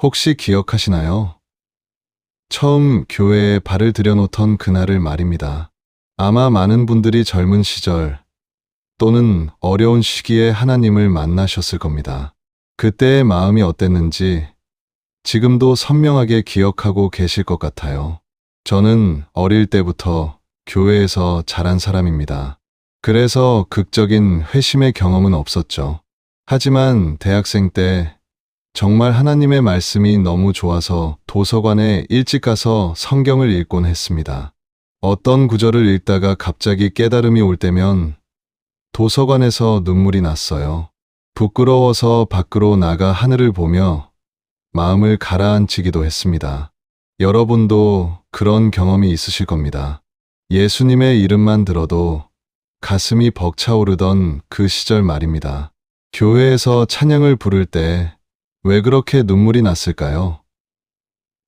혹시 기억하시나요? 처음 교회에 발을 들여놓던 그날을 말입니다. 아마 많은 분들이 젊은 시절 또는 어려운 시기에 하나님을 만나셨을 겁니다. 그때의 마음이 어땠는지 지금도 선명하게 기억하고 계실 것 같아요. 저는 어릴 때부터 교회에서 자란 사람입니다. 그래서 극적인 회심의 경험은 없었죠. 하지만 대학생 때 정말 하나님의 말씀이 너무 좋아서 도서관에 일찍 가서 성경을 읽곤 했습니다. 어떤 구절을 읽다가 갑자기 깨달음이 올 때면 도서관에서 눈물이 났어요. 부끄러워서 밖으로 나가 하늘을 보며 마음을 가라앉히기도 했습니다. 여러분도 그런 경험이 있으실 겁니다. 예수님의 이름만 들어도 가슴이 벅차오르던 그 시절 말입니다. 교회에서 찬양을 부를 때 왜 그렇게 눈물이 났을까요?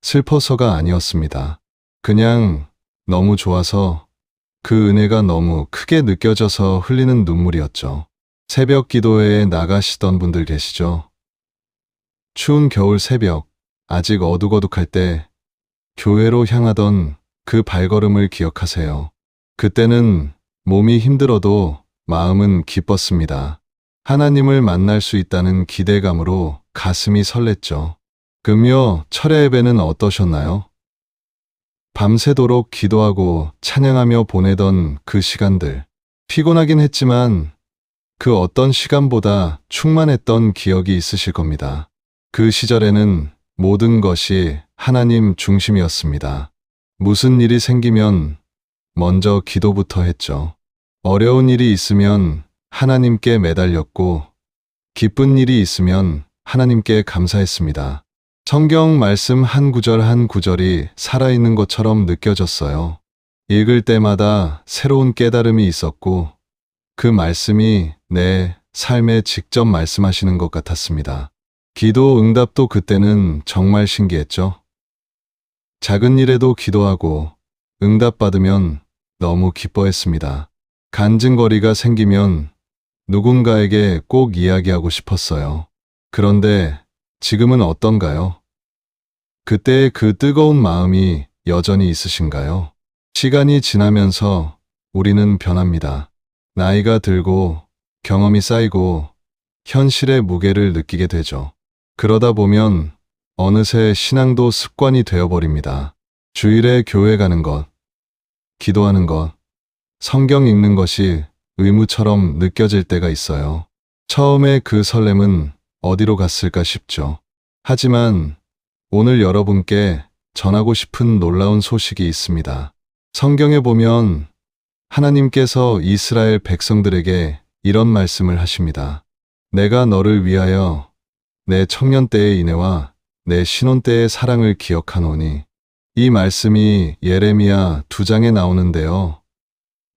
슬퍼서가 아니었습니다. 그냥 너무 좋아서 그 은혜가 너무 크게 느껴져서 흘리는 눈물이었죠. 새벽 기도회에 나가시던 분들 계시죠? 추운 겨울 새벽, 아직 어둑어둑할 때 교회로 향하던 그 발걸음을 기억하세요. 그때는 몸이 힘들어도 마음은 기뻤습니다. 하나님을 만날 수 있다는 기대감으로 가슴이 설렜죠. 금요 철야 예배는 어떠셨나요? 밤새도록 기도하고 찬양하며 보내던 그 시간들. 피곤하긴 했지만 그 어떤 시간보다 충만했던 기억이 있으실 겁니다. 그 시절에는 모든 것이 하나님 중심이었습니다. 무슨 일이 생기면 먼저 기도부터 했죠. 어려운 일이 있으면 하나님께 매달렸고 기쁜 일이 있으면 하나님께 감사했습니다. 성경 말씀 한 구절 한 구절이 살아있는 것처럼 느껴졌어요. 읽을 때마다 새로운 깨달음이 있었고 그 말씀이 내 삶에 직접 말씀하시는 것 같았습니다. 기도 응답도 그때는 정말 신기했죠. 작은 일에도 기도하고 응답받으면 너무 기뻐했습니다. 간증거리가 생기면 누군가에게 꼭 이야기하고 싶었어요. 그런데 지금은 어떤가요? 그때의 그 뜨거운 마음이 여전히 있으신가요? 시간이 지나면서 우리는 변합니다. 나이가 들고 경험이 쌓이고 현실의 무게를 느끼게 되죠. 그러다 보면 어느새 신앙도 습관이 되어버립니다. 주일에 교회 가는 것, 기도하는 것, 성경 읽는 것이 의무처럼 느껴질 때가 있어요. 처음에 그 설렘은 어디로 갔을까 싶죠. 하지만 오늘 여러분께 전하고 싶은 놀라운 소식이 있습니다. 성경에 보면 하나님께서 이스라엘 백성들에게 이런 말씀을 하십니다. 내가 너를 위하여 내 청년 때의 인애와 내 신혼 때의 사랑을 기억하노니. 이 말씀이 예레미야 2장에 나오는데요.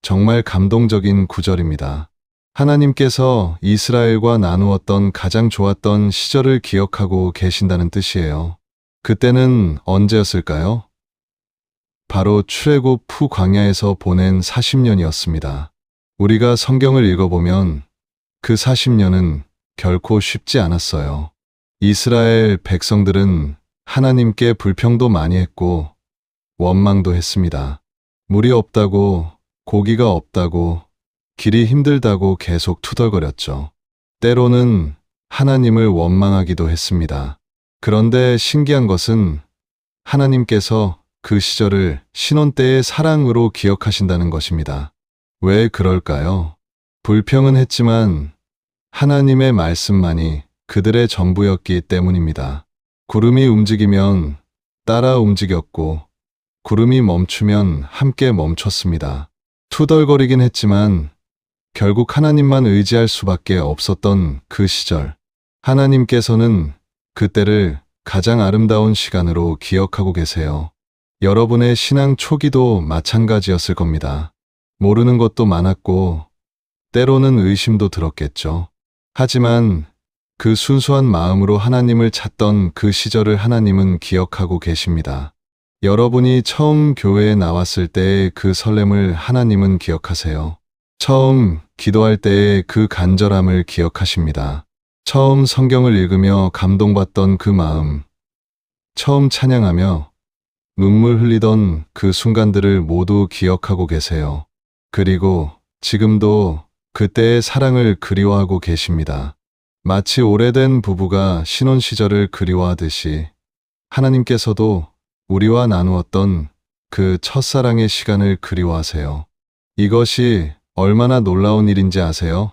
정말 감동적인 구절입니다. 하나님께서 이스라엘과 나누었던 가장 좋았던 시절을 기억하고 계신다는 뜻이에요. 그때는 언제였을까요? 바로 출애굽 후 광야에서 보낸 40년이었습니다. 우리가 성경을 읽어보면 그 40년은 결코 쉽지 않았어요. 이스라엘 백성들은 하나님께 불평도 많이 했고 원망도 했습니다. 물이 없다고, 고기가 없다고, 길이 힘들다고 계속 투덜거렸죠. 때로는 하나님을 원망하기도 했습니다. 그런데 신기한 것은 하나님께서 그 시절을 신혼 때의 사랑으로 기억하신다는 것입니다. 왜 그럴까요? 불평은 했지만 하나님의 말씀만이 그들의 전부였기 때문입니다. 구름이 움직이면 따라 움직였고 구름이 멈추면 함께 멈췄습니다. 투덜거리긴 했지만 결국 하나님만 의지할 수밖에 없었던 그 시절. 하나님께서는 그때를 가장 아름다운 시간으로 기억하고 계세요. 여러분의 신앙 초기도 마찬가지였을 겁니다. 모르는 것도 많았고 때로는 의심도 들었겠죠. 하지만 그 순수한 마음으로 하나님을 찾던 그 시절을 하나님은 기억하고 계십니다. 여러분이 처음 교회에 나왔을 때의 그 설렘을 하나님은 기억하세요. 처음 기도할 때의 그 간절함을 기억하십니다. 처음 성경을 읽으며 감동받던 그 마음, 처음 찬양하며 눈물 흘리던 그 순간들을 모두 기억하고 계세요. 그리고 지금도 그때의 사랑을 그리워하고 계십니다. 마치 오래된 부부가 신혼 시절을 그리워하듯이 하나님께서도 우리와 나누었던 그 첫사랑의 시간을 그리워하세요. 이것이 얼마나 놀라운 일인지 아세요?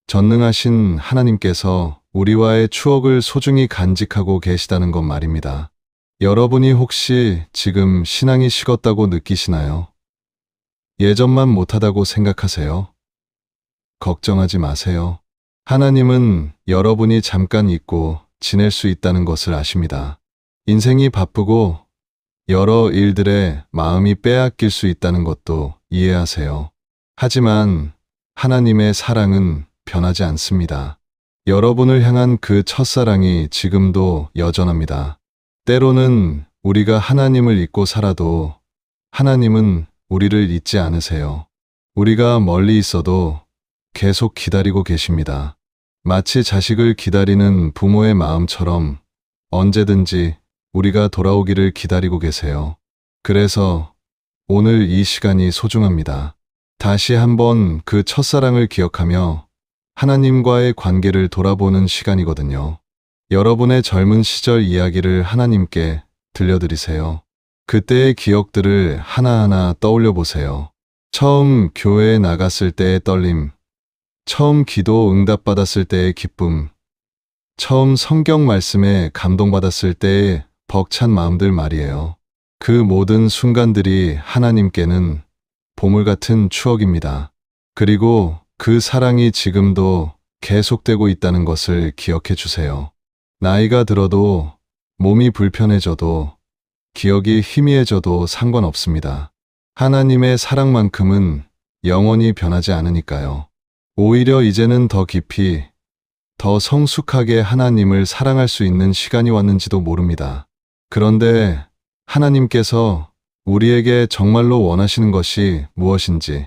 전능하신 하나님께서 우리와의 추억을 소중히 간직하고 계시다는 것 말입니다. 여러분이 혹시 지금 신앙이 식었다고 느끼시나요? 예전만 못하다고 생각하세요? 걱정하지 마세요. 하나님은 여러분이 잠깐 잊고 지낼 수 있다는 것을 아십니다. 인생이 바쁘고 여러 일들에 마음이 빼앗길 수 있다는 것도 이해하세요. 하지만 하나님의 사랑은 변하지 않습니다. 여러분을 향한 그 첫사랑이 지금도 여전합니다. 때로는 우리가 하나님을 잊고 살아도 하나님은 우리를 잊지 않으세요. 우리가 멀리 있어도 계속 기다리고 계십니다. 마치 자식을 기다리는 부모의 마음처럼 언제든지 우리가 돌아오기를 기다리고 계세요. 그래서 오늘 이 시간이 소중합니다. 다시 한번 그 첫사랑을 기억하며 하나님과의 관계를 돌아보는 시간이거든요. 여러분의 젊은 시절 이야기를 하나님께 들려드리세요. 그때의 기억들을 하나하나 떠올려 보세요. 처음 교회에 나갔을 때의 떨림, 처음 기도 응답받았을 때의 기쁨, 처음 성경 말씀에 감동받았을 때의 벅찬 마음들 말이에요. 그 모든 순간들이 하나님께는 보물 같은 추억입니다. 그리고 그 사랑이 지금도 계속되고 있다는 것을 기억해 주세요. 나이가 들어도 몸이 불편해져도 기억이 희미해져도 상관없습니다. 하나님의 사랑만큼은 영원히 변하지 않으니까요. 오히려 이제는 더 깊이, 더 성숙하게 하나님을 사랑할 수 있는 시간이 왔는지도 모릅니다. 그런데 하나님께서 우리에게 정말로 원하시는 것이 무엇인지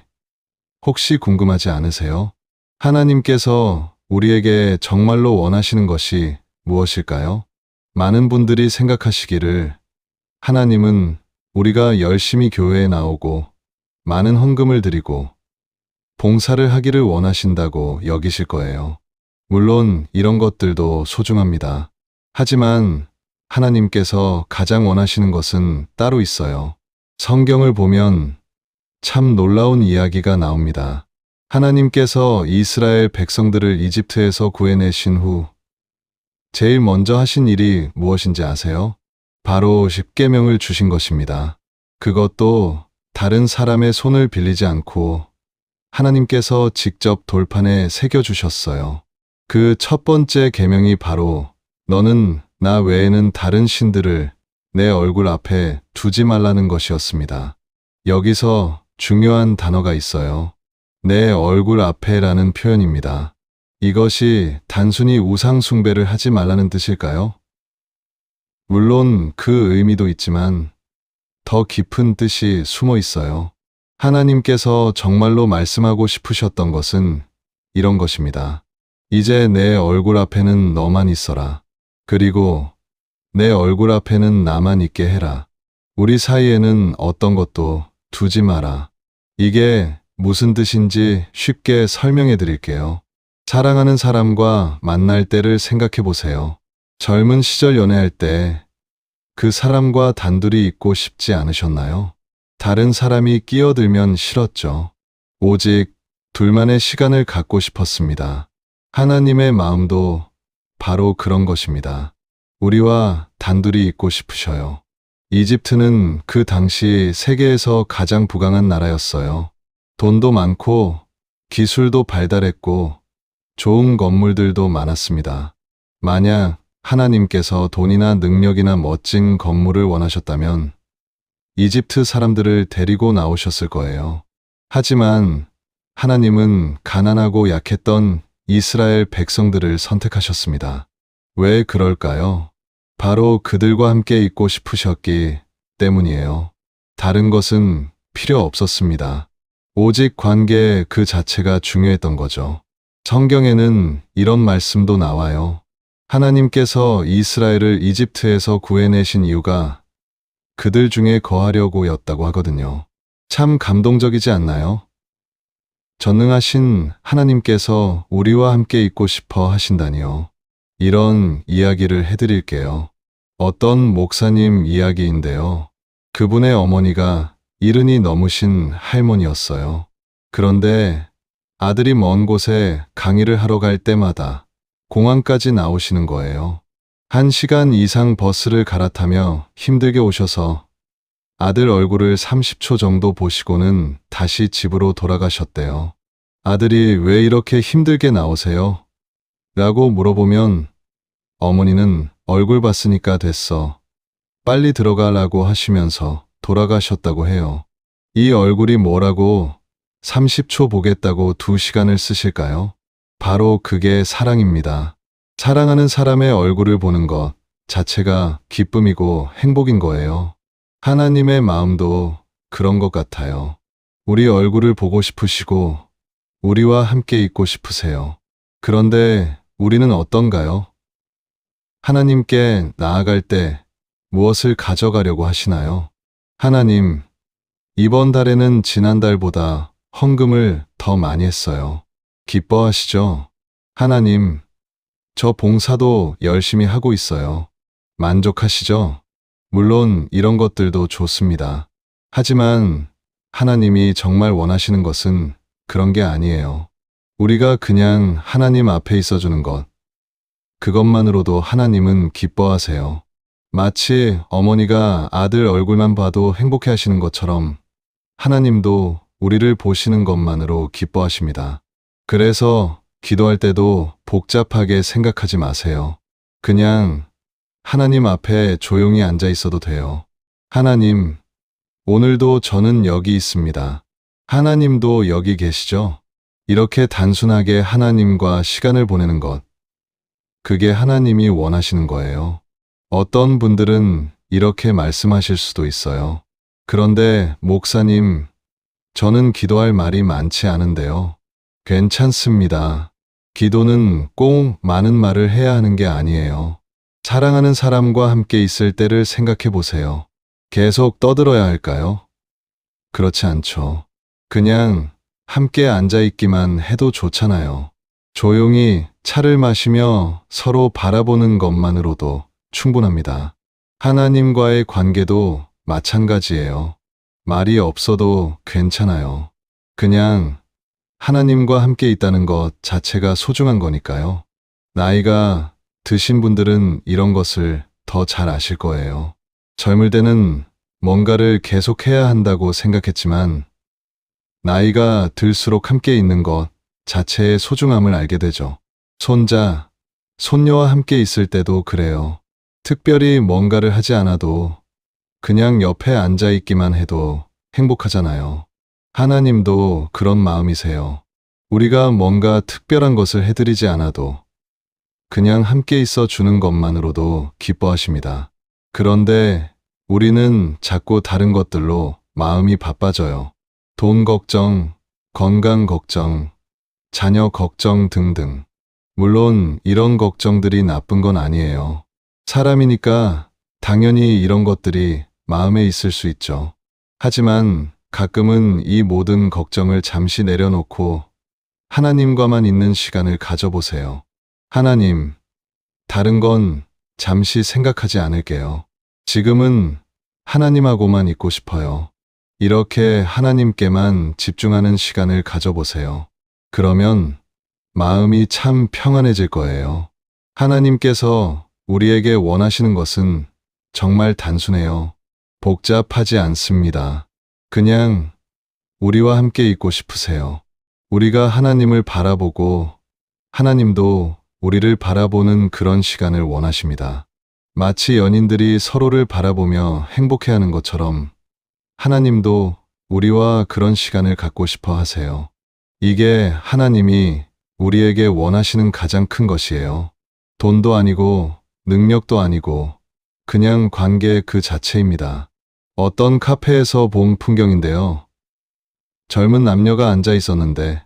혹시 궁금하지 않으세요? 하나님께서 우리에게 정말로 원하시는 것이 무엇일까요? 많은 분들이 생각하시기를 하나님은 우리가 열심히 교회에 나오고 많은 헌금을 드리고 봉사를 하기를 원하신다고 여기실 거예요. 물론 이런 것들도 소중합니다. 하지만 하나님께서 가장 원하시는 것은 따로 있어요. 성경을 보면 참 놀라운 이야기가 나옵니다. 하나님께서 이스라엘 백성들을 이집트에서 구해내신 후 제일 먼저 하신 일이 무엇인지 아세요? 바로 십계명을 주신 것입니다. 그것도 다른 사람의 손을 빌리지 않고 하나님께서 직접 돌판에 새겨주셨어요. 그 첫 번째 계명이 바로 너는 나 외에는 다른 신들을 내 얼굴 앞에 두지 말라는 것이었습니다. 여기서 중요한 단어가 있어요. 내 얼굴 앞에라는 표현입니다. 이것이 단순히 우상 숭배를 하지 말라는 뜻일까요? 물론 그 의미도 있지만 더 깊은 뜻이 숨어 있어요. 하나님께서 정말로 말씀하고 싶으셨던 것은 이런 것입니다. 이제 내 얼굴 앞에는 너만 있어라. 그리고 내 얼굴 앞에는 나만 있게 해라. 우리 사이에는 어떤 것도 두지 마라. 이게 무슨 뜻인지 쉽게 설명해 드릴게요. 사랑하는 사람과 만날 때를 생각해 보세요. 젊은 시절 연애할 때 그 사람과 단둘이 있고 싶지 않으셨나요? 다른 사람이 끼어들면 싫었죠. 오직 둘만의 시간을 갖고 싶었습니다. 하나님의 마음도 바로 그런 것입니다. 우리와 단둘이 있고 싶으셔요. 이집트는 그 당시 세계에서 가장 부강한 나라였어요. 돈도 많고 기술도 발달했고 좋은 건물들도 많았습니다. 만약 하나님께서 돈이나 능력이나 멋진 건물을 원하셨다면 이집트 사람들을 데리고 나오셨을 거예요. 하지만 하나님은 가난하고 약했던 이스라엘 백성들을 선택하셨습니다. 왜 그럴까요? 바로 그들과 함께 있고 싶으셨기 때문이에요. 다른 것은 필요 없었습니다. 오직 관계 그 자체가 중요했던 거죠. 성경에는 이런 말씀도 나와요. 하나님께서 이스라엘을 이집트에서 구해내신 이유가 그들 중에 거하려고였다고 하거든요. 참 감동적이지 않나요? 전능하신 하나님께서 우리와 함께 있고 싶어 하신다니요. 이런 이야기를 해드릴게요. 어떤 목사님 이야기인데요. 그분의 어머니가 이른이 넘으신 할머니였어요. 그런데 아들이 먼 곳에 강의를 하러 갈 때마다 공항까지 나오시는 거예요. 1시간 이상 버스를 갈아타며 힘들게 오셔서 아들 얼굴을 30초 정도 보시고는 다시 집으로 돌아가셨대요. 아들이 왜 이렇게 힘들게 나오세요? 라고 물어보면 어머니는 얼굴 봤으니까 됐어. 빨리 들어가라고 하시면서 돌아가셨다고 해요. 이 얼굴이 뭐라고 30초 보겠다고 2시간을 쓰실까요? 바로 그게 사랑입니다. 사랑하는 사람의 얼굴을 보는 것 자체가 기쁨이고 행복인 거예요. 하나님의 마음도 그런 것 같아요. 우리 얼굴을 보고 싶으시고 우리와 함께 있고 싶으세요. 그런데 우리는 어떤가요? 하나님께 나아갈 때 무엇을 가져가려고 하시나요? 하나님, 이번 달에는 지난달보다 헌금을 더 많이 했어요. 기뻐하시죠? 하나님, 저 봉사도 열심히 하고 있어요. 만족하시죠? 물론 이런 것들도 좋습니다. 하지만 하나님이 정말 원하시는 것은 그런 게 아니에요. 우리가 그냥 하나님 앞에 있어주는 것, 그것만으로도 하나님은 기뻐하세요. 마치 어머니가 아들 얼굴만 봐도 행복해 하시는 것처럼 하나님도 우리를 보시는 것만으로 기뻐하십니다. 그래서 기도할 때도 복잡하게 생각하지 마세요. 그냥 하나님 앞에 조용히 앉아 있어도 돼요. 하나님, 오늘도 저는 여기 있습니다. 하나님도 여기 계시죠? 이렇게 단순하게 하나님과 시간을 보내는 것, 그게 하나님이 원하시는 거예요. 어떤 분들은 이렇게 말씀하실 수도 있어요. 그런데 목사님, 저는 기도할 말이 많지 않은데요. 괜찮습니다. 기도는 꼭 많은 말을 해야 하는 게 아니에요. 사랑하는 사람과 함께 있을 때를 생각해 보세요. 계속 떠들어야 할까요? 그렇지 않죠. 그냥 함께 앉아 있기만 해도 좋잖아요. 조용히 차를 마시며 서로 바라보는 것만으로도 충분합니다. 하나님과의 관계도 마찬가지예요. 말이 없어도 괜찮아요. 그냥 하나님과 함께 있다는 것 자체가 소중한 거니까요. 나이가 드신 분들은 이런 것을 더 잘 아실 거예요. 젊을 때는 뭔가를 계속해야 한다고 생각했지만 나이가 들수록 함께 있는 것 자체의 소중함을 알게 되죠. 손자, 손녀와 함께 있을 때도 그래요. 특별히 뭔가를 하지 않아도 그냥 옆에 앉아 있기만 해도 행복하잖아요. 하나님도 그런 마음이세요. 우리가 뭔가 특별한 것을 해드리지 않아도 그냥 함께 있어 주는 것만으로도 기뻐하십니다. 그런데 우리는 자꾸 다른 것들로 마음이 바빠져요. 돈 걱정, 건강 걱정, 자녀 걱정 등등. 물론 이런 걱정들이 나쁜 건 아니에요. 사람이니까 당연히 이런 것들이 마음에 있을 수 있죠. 하지만 가끔은 이 모든 걱정을 잠시 내려놓고 하나님과만 있는 시간을 가져보세요. 하나님, 다른 건 잠시 생각하지 않을게요. 지금은 하나님하고만 있고 싶어요. 이렇게 하나님께만 집중하는 시간을 가져보세요. 그러면 마음이 참 평안해질 거예요. 하나님께서 우리에게 원하시는 것은 정말 단순해요. 복잡하지 않습니다. 그냥 우리와 함께 있고 싶으세요. 우리가 하나님을 바라보고 하나님도 우리를 바라보는 그런 시간을 원하십니다. 마치 연인들이 서로를 바라보며 행복해하는 것처럼 하나님도 우리와 그런 시간을 갖고 싶어 하세요. 이게 하나님이 우리에게 원하시는 가장 큰 것이에요. 돈도 아니고 능력도 아니고 그냥 관계 그 자체입니다. 어떤 카페에서 본 풍경인데요. 젊은 남녀가 앉아 있었는데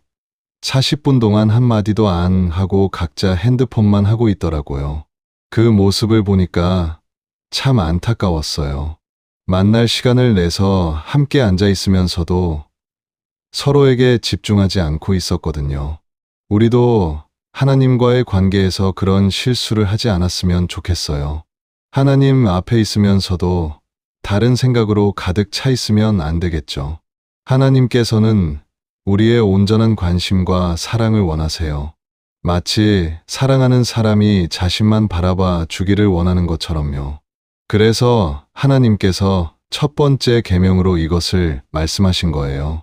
40분 동안 한마디도 안 하고 각자 핸드폰만 하고 있더라고요. 그 모습을 보니까 참 안타까웠어요. 만날 시간을 내서 함께 앉아 있으면서도 서로에게 집중하지 않고 있었거든요. 우리도 하나님과의 관계에서 그런 실수를 하지 않았으면 좋겠어요. 하나님 앞에 있으면서도 다른 생각으로 가득 차 있으면 안 되겠죠. 하나님께서는 우리의 온전한 관심과 사랑을 원하세요. 마치 사랑하는 사람이 자신만 바라봐 주기를 원하는 것처럼요. 그래서 하나님께서 첫 번째 계명으로 이것을 말씀하신 거예요.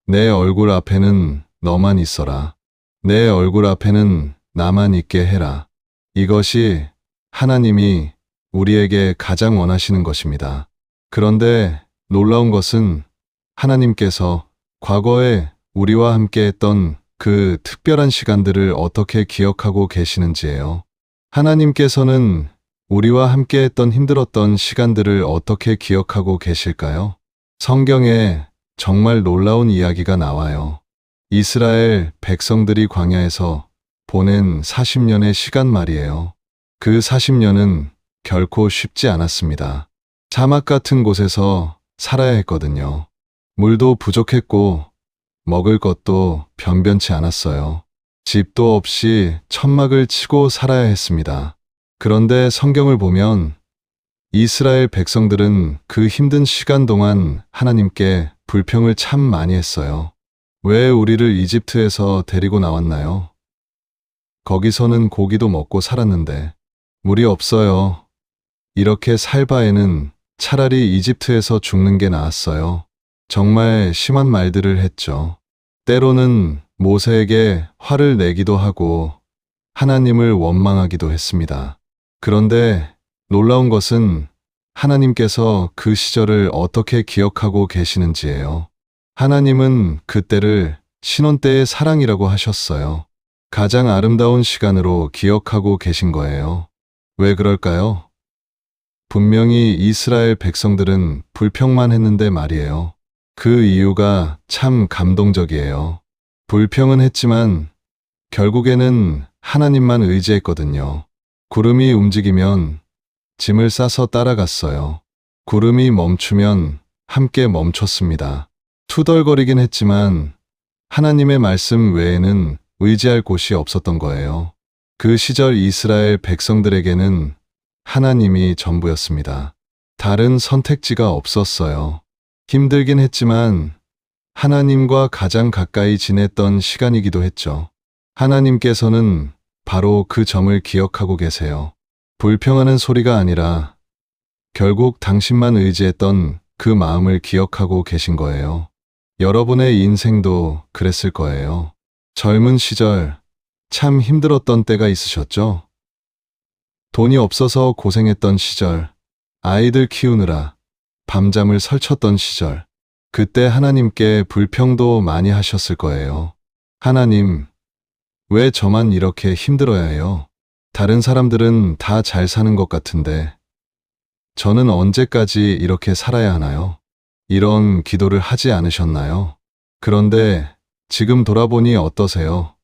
내 얼굴 앞에는 너만 있어라. 내 얼굴 앞에는 나만 있게 해라. 이것이 하나님이 우리에게 가장 원하시는 것입니다. 그런데 놀라운 것은 하나님께서 과거에 우리와 함께 했던 그 특별한 시간들을 어떻게 기억하고 계시는지예요. 하나님께서는 우리와 함께 했던 힘들었던 시간들을 어떻게 기억하고 계실까요? 성경에 정말 놀라운 이야기가 나와요. 이스라엘 백성들이 광야에서 보낸 40년의 시간 말이에요. 그 40년은 결코 쉽지 않았습니다. 사막 같은 곳에서 살아야 했거든요. 물도 부족했고 먹을 것도 변변치 않았어요. 집도 없이 천막을 치고 살아야 했습니다. 그런데 성경을 보면 이스라엘 백성들은 그 힘든 시간 동안 하나님께 불평을 참 많이 했어요. 왜 우리를 이집트에서 데리고 나왔나요? 거기서는 고기도 먹고 살았는데 물이 없어요. 이렇게 살 바에는 차라리 이집트에서 죽는 게 나았어요. 정말 심한 말들을 했죠. 때로는 모세에게 화를 내기도 하고 하나님을 원망하기도 했습니다. 그런데 놀라운 것은 하나님께서 그 시절을 어떻게 기억하고 계시는지예요. 하나님은 그때를 신혼 때의 사랑이라고 하셨어요. 가장 아름다운 시간으로 기억하고 계신 거예요. 왜 그럴까요? 분명히 이스라엘 백성들은 불평만 했는데 말이에요. 그 이유가 참 감동적이에요. 불평은 했지만 결국에는 하나님만 의지했거든요. 구름이 움직이면 짐을 싸서 따라갔어요. 구름이 멈추면 함께 멈췄습니다. 투덜거리긴 했지만 하나님의 말씀 외에는 의지할 곳이 없었던 거예요. 그 시절 이스라엘 백성들에게는 하나님이 전부였습니다. 다른 선택지가 없었어요. 힘들긴 했지만 하나님과 가장 가까이 지냈던 시간이기도 했죠. 하나님께서는 바로 그 점을 기억하고 계세요. 불평하는 소리가 아니라 결국 당신만 의지했던 그 마음을 기억하고 계신 거예요. 여러분의 인생도 그랬을 거예요. 젊은 시절 참 힘들었던 때가 있으셨죠? 돈이 없어서 고생했던 시절, 아이들 키우느라 밤잠을 설쳤던 시절, 그때 하나님께 불평도 많이 하셨을 거예요. 하나님, 왜 저만 이렇게 힘들어야 해요? 다른 사람들은 다 잘 사는 것 같은데 저는 언제까지 이렇게 살아야 하나요? 이런 기도를 하지 않으셨나요? 그런데 지금 돌아보니 어떠세요?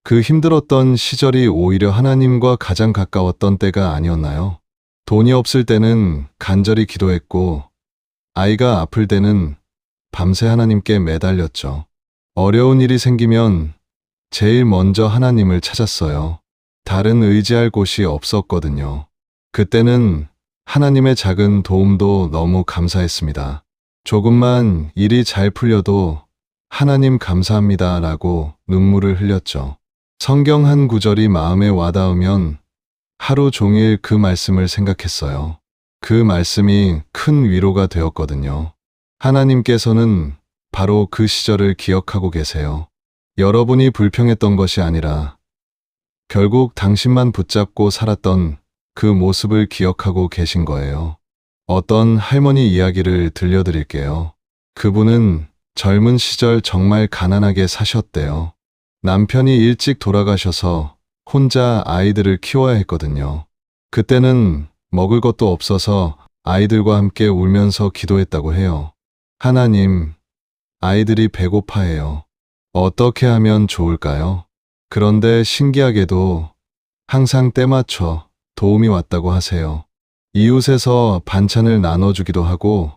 그 힘들었던 시절이 오히려 하나님과 가장 가까웠던 때가 아니었나요? 돈이 없을 때는 간절히 기도했고 아이가 아플 때는 밤새 하나님께 매달렸죠. 어려운 일이 생기면 제일 먼저 하나님을 찾았어요. 다른 의지할 곳이 없었거든요. 그때는 하나님의 작은 도움도 너무 감사했습니다. 조금만 일이 잘 풀려도 하나님 감사합니다 라고 눈물을 흘렸죠. 성경 한 구절이 마음에 와닿으면 하루 종일 그 말씀을 생각했어요. 그 말씀이 큰 위로가 되었거든요. 하나님께서는 바로 그 시절을 기억하고 계세요. 여러분이 불평했던 것이 아니라 결국 당신만 붙잡고 살았던 그 모습을 기억하고 계신 거예요. 어떤 할머니 이야기를 들려드릴게요. 그분은 젊은 시절 정말 가난하게 사셨대요. 남편이 일찍 돌아가셔서 혼자 아이들을 키워야 했거든요. 그때는 먹을 것도 없어서 아이들과 함께 울면서 기도했다고 해요. 하나님, 아이들이 배고파해요. 어떻게 하면 좋을까요? 그런데 신기하게도 항상 때맞춰 도움이 왔다고 하세요. 이웃에서 반찬을 나눠주기도 하고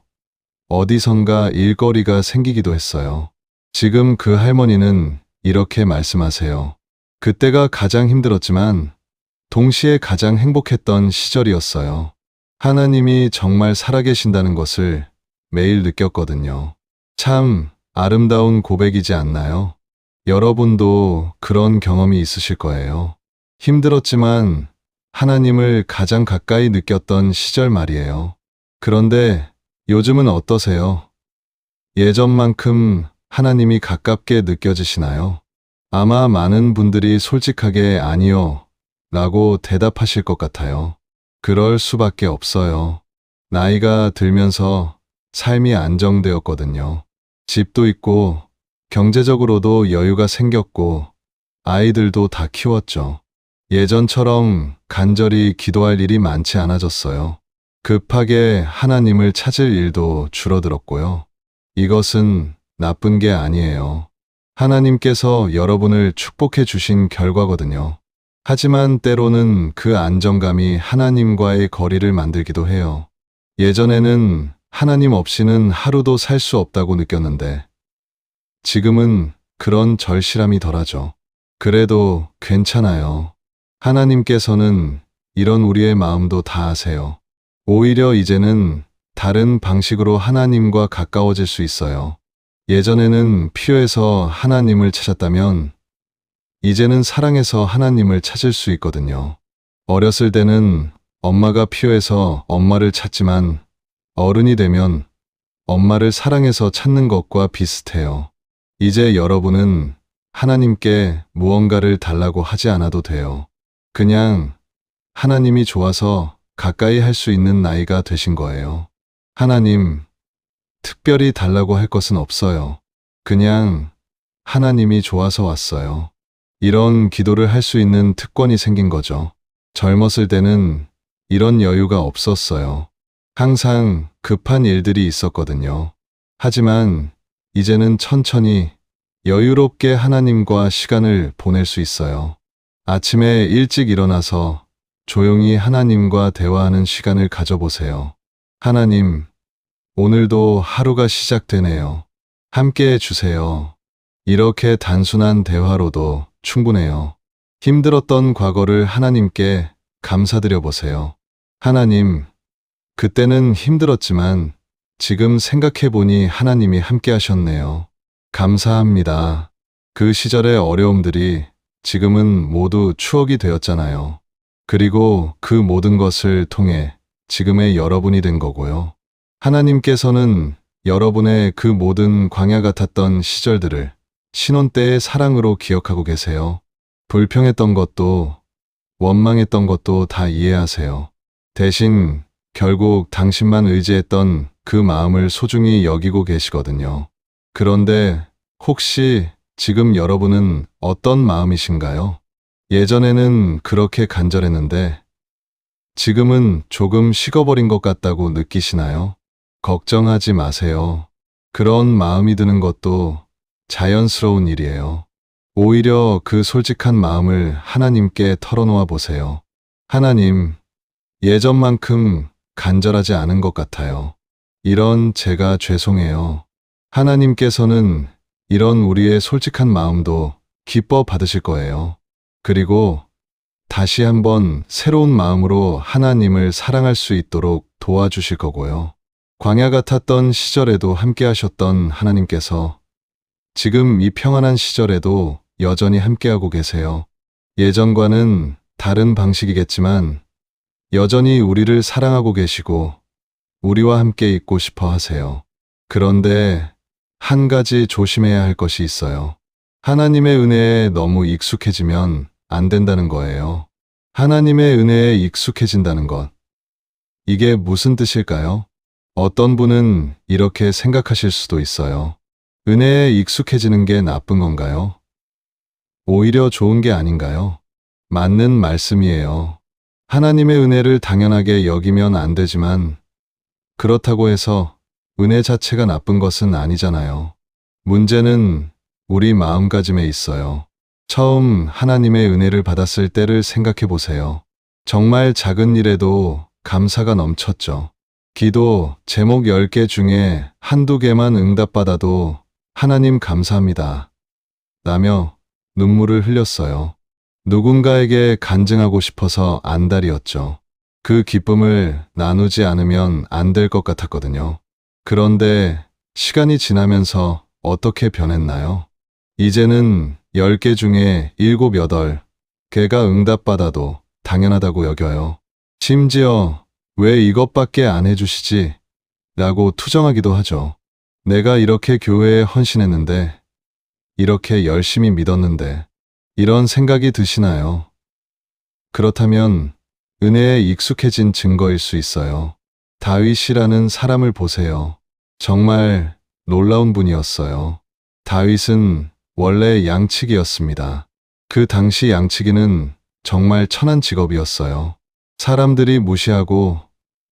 어디선가 일거리가 생기기도 했어요. 지금 그 할머니는 이렇게 말씀하세요. 그때가 가장 힘들었지만 동시에 가장 행복했던 시절이었어요. 하나님이 정말 살아계신다는 것을 매일 느꼈거든요. 참 아름다운 고백이지 않나요? 여러분도 그런 경험이 있으실 거예요. 힘들었지만 하나님을 가장 가까이 느꼈던 시절 말이에요. 그런데 요즘은 어떠세요? 예전만큼 하나님이 가깝게 느껴지시나요? 아마 많은 분들이 솔직하게 아니요 라고 대답하실 것 같아요. 그럴 수밖에 없어요. 나이가 들면서 삶이 안정되었거든요. 집도 있고 경제적으로도 여유가 생겼고 아이들도 다 키웠죠. 예전처럼 간절히 기도할 일이 많지 않아졌어요. 급하게 하나님을 찾을 일도 줄어들었고요. 이것은 나쁜 게 아니에요. 하나님께서 여러분을 축복해 주신 결과거든요. 하지만 때로는 그 안정감이 하나님과의 거리를 만들기도 해요. 예전에는 하나님 없이는 하루도 살 수 없다고 느꼈는데 지금은 그런 절실함이 덜하죠. 그래도 괜찮아요. 하나님께서는 이런 우리의 마음도 다 아세요. 오히려 이제는 다른 방식으로 하나님과 가까워질 수 있어요. 예전에는 필요해서 하나님을 찾았다면 이제는 사랑해서 하나님을 찾을 수 있거든요. 어렸을 때는 엄마가 필요해서 엄마를 찾지만 어른이 되면 엄마를 사랑해서 찾는 것과 비슷해요. 이제 여러분은 하나님께 무언가를 달라고 하지 않아도 돼요. 그냥 하나님이 좋아서 가까이 할 수 있는 나이가 되신 거예요. 하나님, 특별히 달라고 할 것은 없어요. 그냥 하나님이 좋아서 왔어요. 이런 기도를 할 수 있는 특권이 생긴 거죠. 젊었을 때는 이런 여유가 없었어요. 항상 급한 일들이 있었거든요. 하지만 이제는 천천히 여유롭게 하나님과 시간을 보낼 수 있어요. 아침에 일찍 일어나서 조용히 하나님과 대화하는 시간을 가져보세요. 하나님, 오늘도 하루가 시작되네요. 함께 해주세요. 이렇게 단순한 대화로도 충분해요. 힘들었던 과거를 하나님께 감사드려 보세요. 하나님, 그때는 힘들었지만 지금 생각해보니 하나님이 함께 하셨네요. 감사합니다. 그 시절의 어려움들이 지금은 모두 추억이 되었잖아요. 그리고 그 모든 것을 통해 지금의 여러분이 된 거고요. 하나님께서는 여러분의 그 모든 광야 같았던 시절들을 신혼 때의 사랑으로 기억하고 계세요. 불평했던 것도 원망했던 것도 다 이해하세요. 대신 결국 당신만 의지했던 그 마음을 소중히 여기고 계시거든요. 그런데 혹시 지금 여러분은 어떤 마음이신가요? 예전에는 그렇게 간절했는데 지금은 조금 식어버린 것 같다고 느끼시나요? 걱정하지 마세요. 그런 마음이 드는 것도 자연스러운 일이에요. 오히려 그 솔직한 마음을 하나님께 털어놓아 보세요. 하나님, 예전만큼 간절하지 않은 것 같아요. 이런 제가 죄송해요. 하나님께서는 이런 우리의 솔직한 마음도 기뻐 받으실 거예요. 그리고 다시 한번 새로운 마음으로 하나님을 사랑할 수 있도록 도와주실 거고요. 광야 같았던 시절에도 함께 하셨던 하나님께서 지금 이 평안한 시절에도 여전히 함께하고 계세요. 예전과는 다른 방식이겠지만 여전히 우리를 사랑하고 계시고 우리와 함께 있고 싶어 하세요. 그런데 한 가지 조심해야 할 것이 있어요. 하나님의 은혜에 너무 익숙해지면 안 된다는 거예요. 하나님의 은혜에 익숙해진다는 것. 이게 무슨 뜻일까요? 어떤 분은 이렇게 생각하실 수도 있어요. 은혜에 익숙해지는 게 나쁜 건가요? 오히려 좋은 게 아닌가요? 맞는 말씀이에요. 하나님의 은혜를 당연하게 여기면 안 되지만 그렇다고 해서 은혜 자체가 나쁜 것은 아니잖아요. 문제는 우리 마음가짐에 있어요. 처음 하나님의 은혜를 받았을 때를 생각해 보세요. 정말 작은 일에도 감사가 넘쳤죠. 기도 제목 10개 중에 한두 개만 응답받아도 하나님 감사합니다. 라며 눈물을 흘렸어요. 누군가에게 간증하고 싶어서 안달이었죠. 그 기쁨을 나누지 않으면 안 될 것 같았거든요. 그런데 시간이 지나면서 어떻게 변했나요? 이제는 10개 중에 7, 8개가 응답받아도 당연하다고 여겨요. 심지어 왜 이것밖에 안 해주시지? 라고 투정하기도 하죠. 내가 이렇게 교회에 헌신했는데, 이렇게 열심히 믿었는데, 이런 생각이 드시나요? 그렇다면 은혜에 익숙해진 증거일 수 있어요. 다윗이라는 사람을 보세요. 정말 놀라운 분이었어요. 다윗은 원래 양치기였습니다. 그 당시 양치기는 정말 천한 직업이었어요. 사람들이 무시하고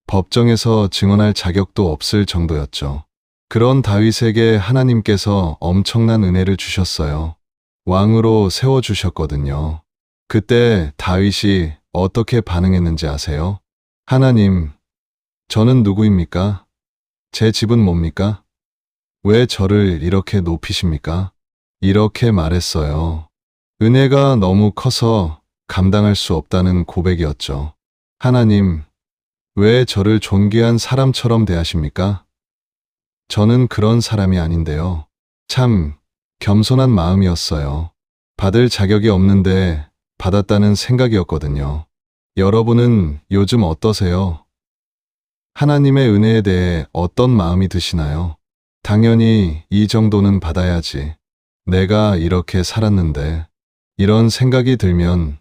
법정에서 증언할 자격도 없을 정도였죠. 그런 다윗에게 하나님께서 엄청난 은혜를 주셨어요. 왕으로 세워주셨거든요. 그때 다윗이 어떻게 반응했는지 아세요? 하나님, 저는 누구입니까? 제 집은 뭡니까? 왜 저를 이렇게 높이십니까? 이렇게 말했어요. 은혜가 너무 커서 감당할 수 없다는 고백이었죠. 하나님, 왜 저를 존귀한 사람처럼 대하십니까? 저는 그런 사람이 아닌데요. 참 겸손한 마음이었어요. 받을 자격이 없는데 받았다는 생각이었거든요. 여러분은 요즘 어떠세요? 하나님의 은혜에 대해 어떤 마음이 드시나요? 당연히 이 정도는 받아야지. 내가 이렇게 살았는데. 이런 생각이 들면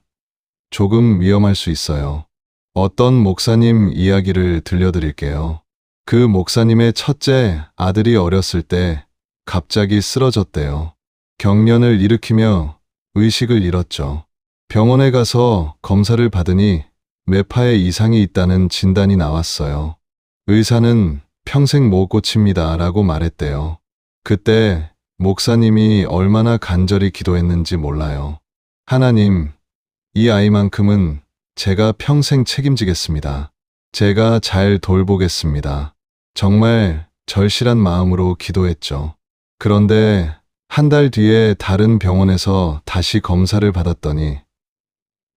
조금 위험할 수 있어요. 어떤 목사님 이야기를 들려드릴게요. 그 목사님의 첫째 아들이 어렸을 때 갑자기 쓰러졌대요. 경련을 일으키며 의식을 잃었죠. 병원에 가서 검사를 받으니 뇌파에 이상이 있다는 진단이 나왔어요. 의사는 평생 못 고칩니다 라고 말했대요. 그때 목사님이 얼마나 간절히 기도했는지 몰라요. 하나님, 이 아이만큼은 제가 평생 책임지겠습니다. 제가 잘 돌보겠습니다. 정말 절실한 마음으로 기도했죠. 그런데 한 달 뒤에 다른 병원에서 다시 검사를 받았더니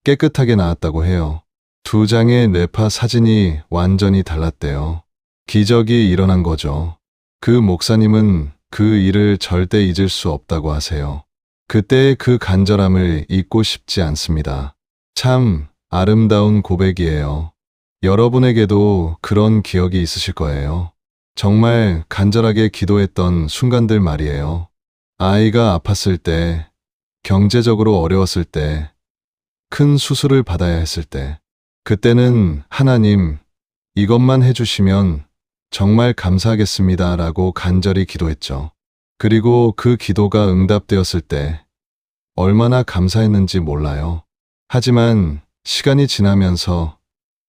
깨끗하게 나았다고 해요. 2장의 뇌파 사진이 완전히 달랐대요. 기적이 일어난 거죠. 그 목사님은 그 일을 절대 잊을 수 없다고 하세요. 그때의 그 간절함을 잊고 싶지 않습니다. 참 아름다운 고백이에요. 여러분에게도 그런 기억이 있으실 거예요. 정말 간절하게 기도했던 순간들 말이에요. 아이가 아팠을 때, 경제적으로 어려웠을 때, 큰 수술을 받아야 했을 때, 그때는 하나님, 이것만 해주시면 정말 감사하겠습니다 라고 간절히 기도했죠. 그리고 그 기도가 응답되었을 때 얼마나 감사했는지 몰라요. 하지만 시간이 지나면서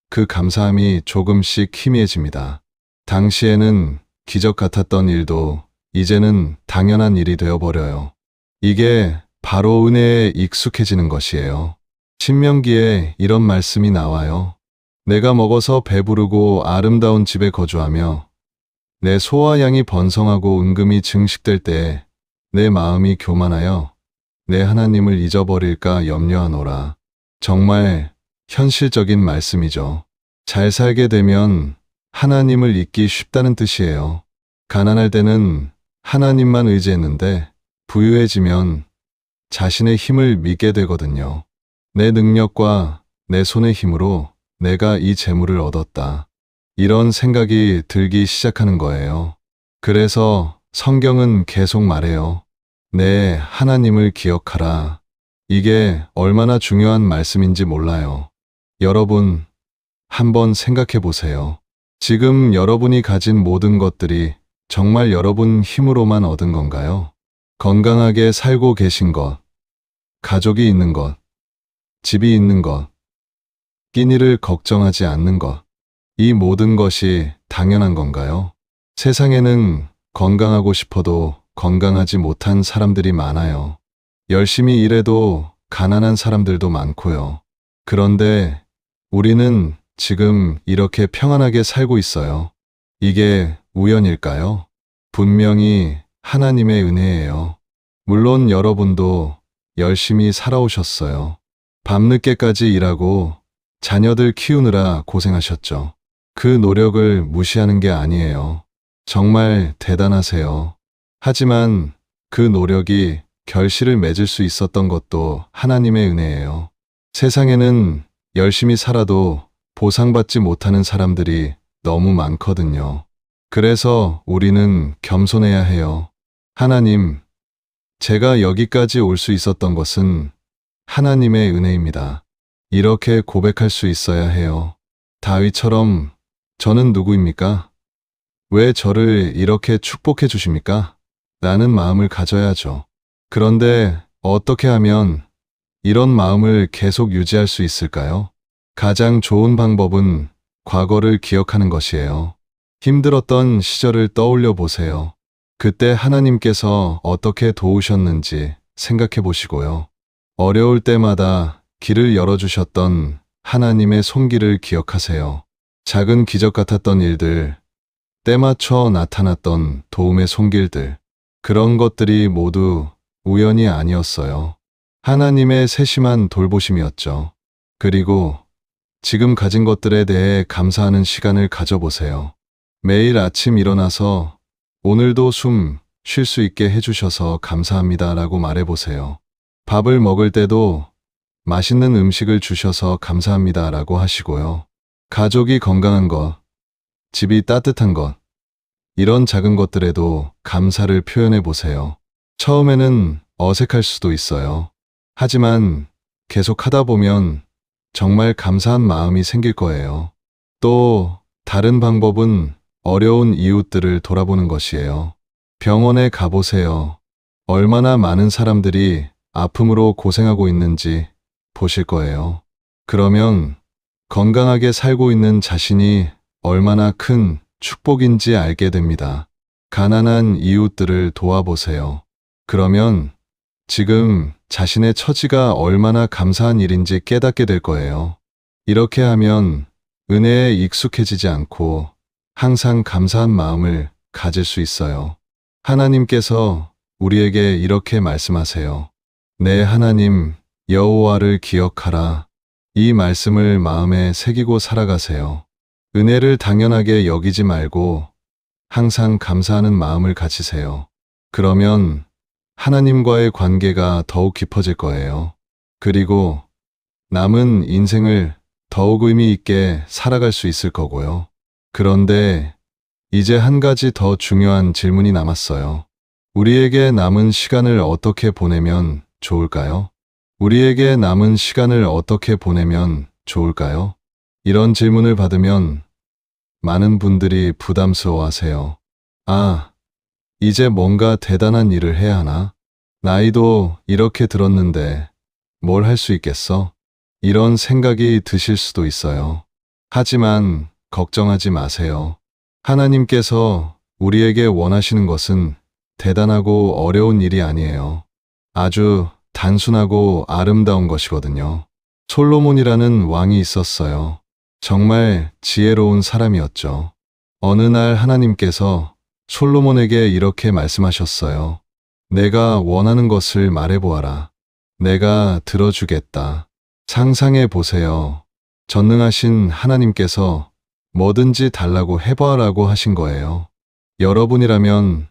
그 감사함이 조금씩 희미해집니다. 당시에는 기적 같았던 일도 이제는 당연한 일이 되어버려요. 이게 바로 은혜에 익숙해지는 것이에요. 신명기에 이런 말씀이 나와요. 내가 먹어서 배부르고 아름다운 집에 거주하며 내 소와 양이 번성하고 은금이 증식될 때에 내 마음이 교만하여 내 하나님을 잊어버릴까 염려하노라. 정말 현실적인 말씀이죠. 잘 살게 되면 하나님을 잊기 쉽다는 뜻이에요. 가난할 때는 하나님만 의지했는데 부유해지면 자신의 힘을 믿게 되거든요. 내 능력과 내 손의 힘으로 내가 이 재물을 얻었다. 이런 생각이 들기 시작하는 거예요. 그래서 성경은 계속 말해요. 내 하나님을 기억하라. 이게 얼마나 중요한 말씀인지 몰라요. 여러분, 한번 생각해 보세요. 지금 여러분이 가진 모든 것들이 정말 여러분 힘으로만 얻은 건가요? 건강하게 살고 계신 것, 가족이 있는 것, 집이 있는 것, 끼니를 걱정하지 않는 것, 이 모든 것이 당연한 건가요? 세상에는 건강하고 싶어도 건강하지 못한 사람들이 많아요. 열심히 일해도 가난한 사람들도 많고요. 그런데 우리는 지금 이렇게 평안하게 살고 있어요. 이게 우연일까요? 분명히 하나님의 은혜예요. 물론 여러분도 열심히 살아오셨어요. 밤늦게까지 일하고 자녀들 키우느라 고생하셨죠. 그 노력을 무시하는 게 아니에요. 정말 대단하세요. 하지만 그 노력이 결실을 맺을 수 있었던 것도 하나님의 은혜예요. 세상에는 열심히 살아도 보상받지 못하는 사람들이 너무 많거든요. 그래서 우리는 겸손해야 해요. 하나님, 제가 여기까지 올 수 있었던 것은 하나님의 은혜입니다. 이렇게 고백할 수 있어야 해요. 다윗처럼 저는 누구입니까? 왜 저를 이렇게 축복해 주십니까? 라는 마음을 가져야죠. 그런데 어떻게 하면 이런 마음을 계속 유지할 수 있을까요? 가장 좋은 방법은 과거를 기억하는 것이에요. 힘들었던 시절을 떠올려 보세요. 그때 하나님께서 어떻게 도우셨는지 생각해 보시고요. 어려울 때마다 길을 열어주셨던 하나님의 손길을 기억하세요. 작은 기적 같았던 일들, 때맞춰 나타났던 도움의 손길들, 그런 것들이 모두 우연이 아니었어요. 하나님의 세심한 돌보심이었죠. 그리고 지금 가진 것들에 대해 감사하는 시간을 가져보세요. 매일 아침 일어나서 오늘도 숨 쉴 수 있게 해주셔서 감사합니다 라고 말해보세요. 밥을 먹을 때도 맛있는 음식을 주셔서 감사합니다 라고 하시고요. 가족이 건강한 것, 집이 따뜻한 것, 이런 작은 것들에도 감사를 표현해 보세요. 처음에는 어색할 수도 있어요. 하지만 계속 하다 보면 정말 감사한 마음이 생길 거예요. 또 다른 방법은 어려운 이웃들을 돌아보는 것이에요. 병원에 가보세요. 얼마나 많은 사람들이 아픔으로 고생하고 있는지 보실 거예요. 그러면 건강하게 살고 있는 자신이 얼마나 큰 축복인지 알게 됩니다. 가난한 이웃들을 도와보세요. 그러면 지금 자신의 처지가 얼마나 감사한 일인지 깨닫게 될 거예요. 이렇게 하면 은혜에 익숙해지지 않고 항상 감사한 마음을 가질 수 있어요. 하나님께서 우리에게 이렇게 말씀하세요. 내 하나님 여호와를 기억하라. 이 말씀을 마음에 새기고 살아가세요. 은혜를 당연하게 여기지 말고 항상 감사하는 마음을 가지세요. 그러면 하나님과의 관계가 더욱 깊어질 거예요. 그리고 남은 인생을 더욱 의미 있게 살아갈 수 있을 거고요. 그런데 이제 한 가지 더 중요한 질문이 남았어요. 우리에게 남은 시간을 어떻게 보내면 좋을까요? 우리에게 남은 시간을 어떻게 보내면 좋을까요? 이런 질문을 받으면 많은 분들이 부담스러워하세요. 아, 이제 뭔가 대단한 일을 해야 하나? 나이도 이렇게 들었는데 뭘 할 수 있겠어? 이런 생각이 드실 수도 있어요. 하지만 걱정하지 마세요. 하나님께서 우리에게 원하시는 것은 대단하고 어려운 일이 아니에요. 아주 단순하고 아름다운 것이거든요. 솔로몬이라는 왕이 있었어요. 정말 지혜로운 사람이었죠. 어느 날 하나님께서 솔로몬에게 이렇게 말씀하셨어요. 내가 원하는 것을 말해보아라. 내가 들어주겠다. 상상해 보세요. 전능하신 하나님께서 뭐든지 달라고 해봐라고 하신 거예요. 여러분이라면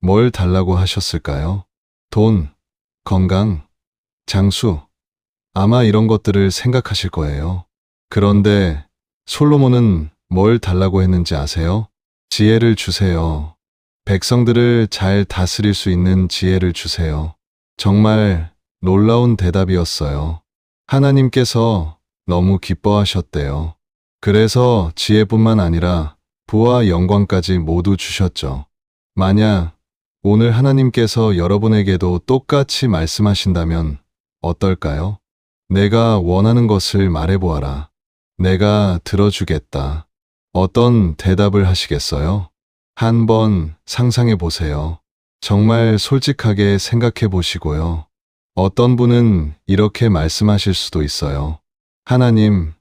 뭘 달라고 하셨을까요? 돈, 건강, 장수, 아마 이런 것들을 생각하실 거예요. 그런데 솔로몬은 뭘 달라고 했는지 아세요? 지혜를 주세요. 백성들을 잘 다스릴 수 있는 지혜를 주세요. 정말 놀라운 대답이었어요. 하나님께서 너무 기뻐하셨대요. 그래서 지혜뿐만 아니라 부와 영광까지 모두 주셨죠. 만약 오늘 하나님께서 여러분에게도 똑같이 말씀하신다면 어떨까요? 내가 원하는 것을 말해보아라. 내가 들어주겠다. 어떤 대답을 하시겠어요? 한번 상상해 보세요. 정말 솔직하게 생각해 보시고요. 어떤 분은 이렇게 말씀하실 수도 있어요. 하나님,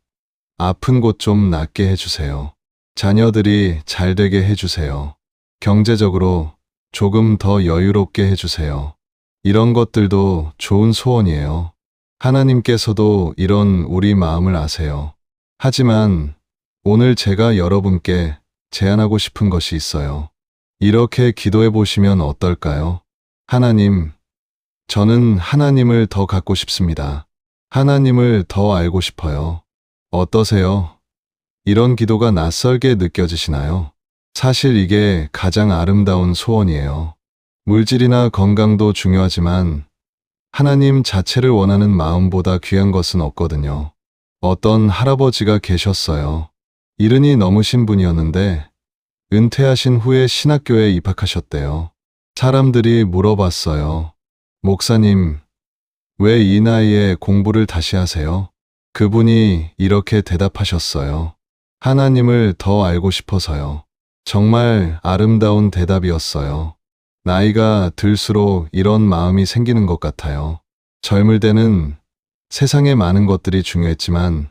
아픈 곳 좀 낫게 해주세요. 자녀들이 잘 되게 해주세요. 경제적으로 조금 더 여유롭게 해주세요. 이런 것들도 좋은 소원이에요. 하나님께서도 이런 우리 마음을 아세요. 하지만 오늘 제가 여러분께 제안하고 싶은 것이 있어요. 이렇게 기도해 보시면 어떨까요? 하나님, 저는 하나님을 더 갖고 싶습니다. 하나님을 더 알고 싶어요. 어떠세요? 이런 기도가 낯설게 느껴지시나요? 사실 이게 가장 아름다운 소원이에요. 물질이나 건강도 중요하지만 하나님 자체를 원하는 마음보다 귀한 것은 없거든요. 어떤 할아버지가 계셨어요. 이른이 넘으신 분이었는데 은퇴하신 후에 신학교에 입학하셨대요. 사람들이 물어봤어요. 목사님, 왜 이 나이에 공부를 다시 하세요? 그분이 이렇게 대답하셨어요. 하나님을 더 알고 싶어서요. 정말 아름다운 대답이었어요. 나이가 들수록 이런 마음이 생기는 것 같아요. 젊을 때는 세상에 많은 것들이 중요했지만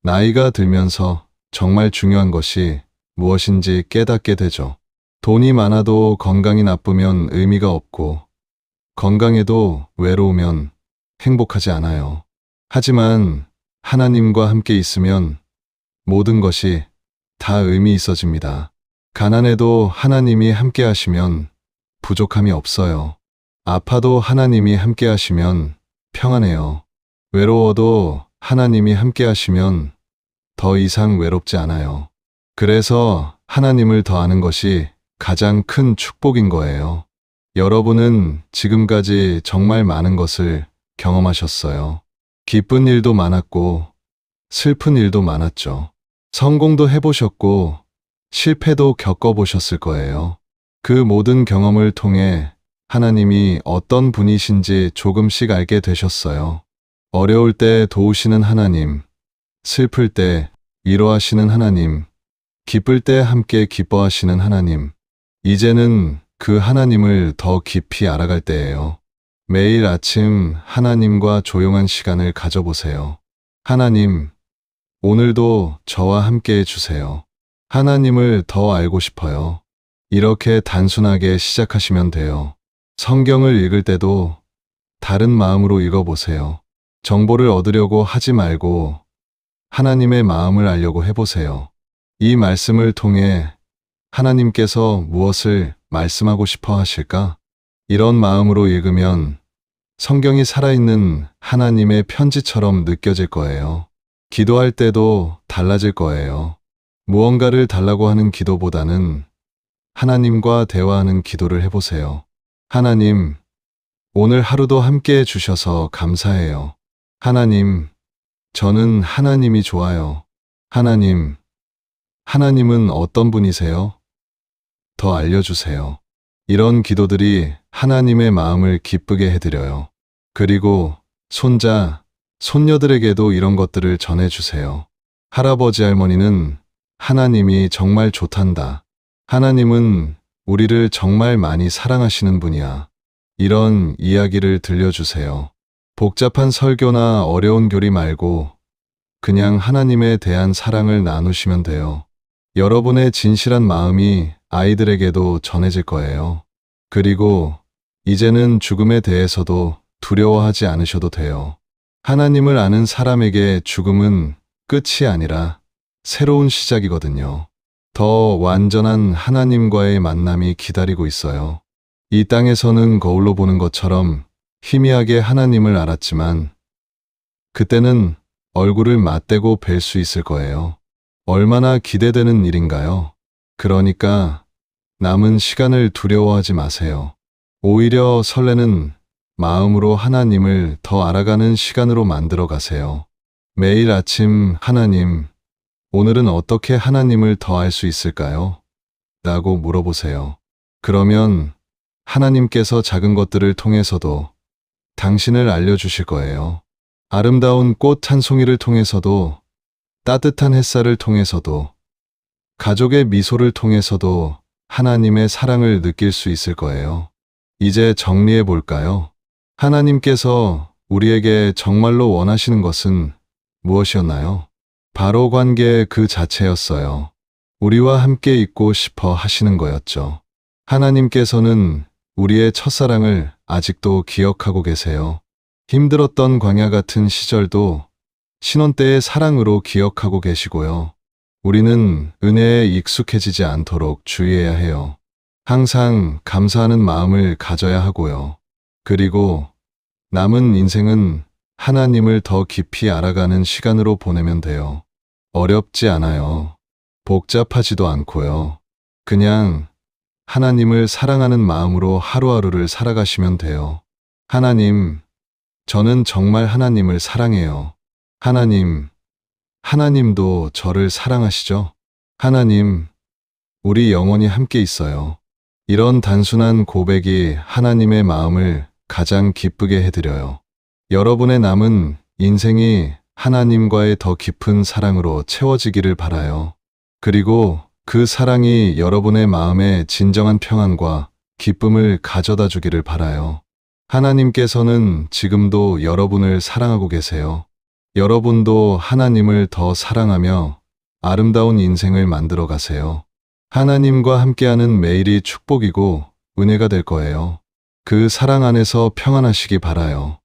나이가 들면서 정말 중요한 것이 무엇인지 깨닫게 되죠. 돈이 많아도 건강이 나쁘면 의미가 없고 건강해도 외로우면 행복하지 않아요. 하지만 하나님과 함께 있으면 모든 것이 다 의미 있어집니다. 가난해도 하나님이 함께 하시면 부족함이 없어요. 아파도 하나님이 함께 하시면 평안해요. 외로워도 하나님이 함께 하시면 더 이상 외롭지 않아요. 그래서 하나님을 더 아는 것이 가장 큰 축복인 거예요. 여러분은 지금까지 정말 많은 것을 경험하셨어요. 기쁜 일도 많았고 슬픈 일도 많았죠. 성공도 해보셨고 실패도 겪어보셨을 거예요. 그 모든 경험을 통해 하나님이 어떤 분이신지 조금씩 알게 되셨어요. 어려울 때 도우시는 하나님, 슬플 때 위로하시는 하나님, 기쁠 때 함께 기뻐하시는 하나님. 이제는 그 하나님을 더 깊이 알아갈 때예요. 매일 아침 하나님과 조용한 시간을 가져보세요. 하나님, 오늘도 저와 함께 해주세요. 하나님을 더 알고 싶어요. 이렇게 단순하게 시작하시면 돼요. 성경을 읽을 때도 다른 마음으로 읽어보세요. 정보를 얻으려고 하지 말고 하나님의 마음을 알려고 해보세요. 이 말씀을 통해 하나님께서 무엇을 말씀하고 싶어 하실까? 이런 마음으로 읽으면 성경이 살아있는 하나님의 편지처럼 느껴질 거예요. 기도할 때도 달라질 거예요. 무언가를 달라고 하는 기도보다는 하나님과 대화하는 기도를 해보세요. 하나님, 오늘 하루도 함께 해주셔서 감사해요. 하나님, 저는 하나님이 좋아요. 하나님, 하나님은 어떤 분이세요? 더 알려주세요. 이런 기도들이 하나님의 마음을 기쁘게 해드려요. 그리고 손자, 손녀들에게도 이런 것들을 전해주세요. 할아버지, 할머니는 하나님이 정말 좋단다. 하나님은 우리를 정말 많이 사랑하시는 분이야. 이런 이야기를 들려주세요. 복잡한 설교나 어려운 교리 말고 그냥 하나님에 대한 사랑을 나누시면 돼요. 여러분의 진실한 마음이 아이들에게도 전해질 거예요. 그리고 이제는 죽음에 대해서도 두려워하지 않으셔도 돼요. 하나님을 아는 사람에게 죽음은 끝이 아니라 새로운 시작이거든요. 더 완전한 하나님과의 만남이 기다리고 있어요. 이 땅에서는 거울로 보는 것처럼 희미하게 하나님을 알았지만 그때는 얼굴을 맞대고 뵐 수 있을 거예요. 얼마나 기대되는 일인가요? 그러니까 남은 시간을 두려워하지 마세요. 오히려 설레는 마음으로 하나님을 더 알아가는 시간으로 만들어 가세요. 매일 아침 하나님, 오늘은 어떻게 하나님을 더 알 수 있을까요? 라고 물어보세요. 그러면 하나님께서 작은 것들을 통해서도 당신을 알려주실 거예요. 아름다운 꽃 한 송이를 통해서도, 따뜻한 햇살을 통해서도, 가족의 미소를 통해서도 하나님의 사랑을 느낄 수 있을 거예요. 이제 정리해 볼까요? 하나님께서 우리에게 정말로 원하시는 것은 무엇이었나요? 바로 관계 그 자체였어요. 우리와 함께 있고 싶어 하시는 거였죠. 하나님께서는 우리의 첫사랑을 아직도 기억하고 계세요. 힘들었던 광야 같은 시절도 신혼 때의 사랑으로 기억하고 계시고요. 우리는 은혜에 익숙해지지 않도록 주의해야 해요. 항상 감사하는 마음을 가져야 하고요. 그리고 남은 인생은 하나님을 더 깊이 알아가는 시간으로 보내면 돼요. 어렵지 않아요. 복잡하지도 않고요. 그냥 하나님을 사랑하는 마음으로 하루하루를 살아가시면 돼요. 하나님, 저는 정말 하나님을 사랑해요. 하나님, 하나님도 저를 사랑하시죠? 하나님, 우리 영원히 함께 있어요. 이런 단순한 고백이 하나님의 마음을 가장 기쁘게 해드려요. 여러분의 남은 인생이 하나님과의 더 깊은 사랑으로 채워지기를 바라요. 그리고 그 사랑이 여러분의 마음에 진정한 평안과 기쁨을 가져다 주기를 바라요. 하나님께서는 지금도 여러분을 사랑하고 계세요. 여러분도 하나님을 더 사랑하며 아름다운 인생을 만들어 가세요. 하나님과 함께하는 매일이 축복이고 은혜가 될 거예요. 그 사랑 안에서 평안하시기 바라요.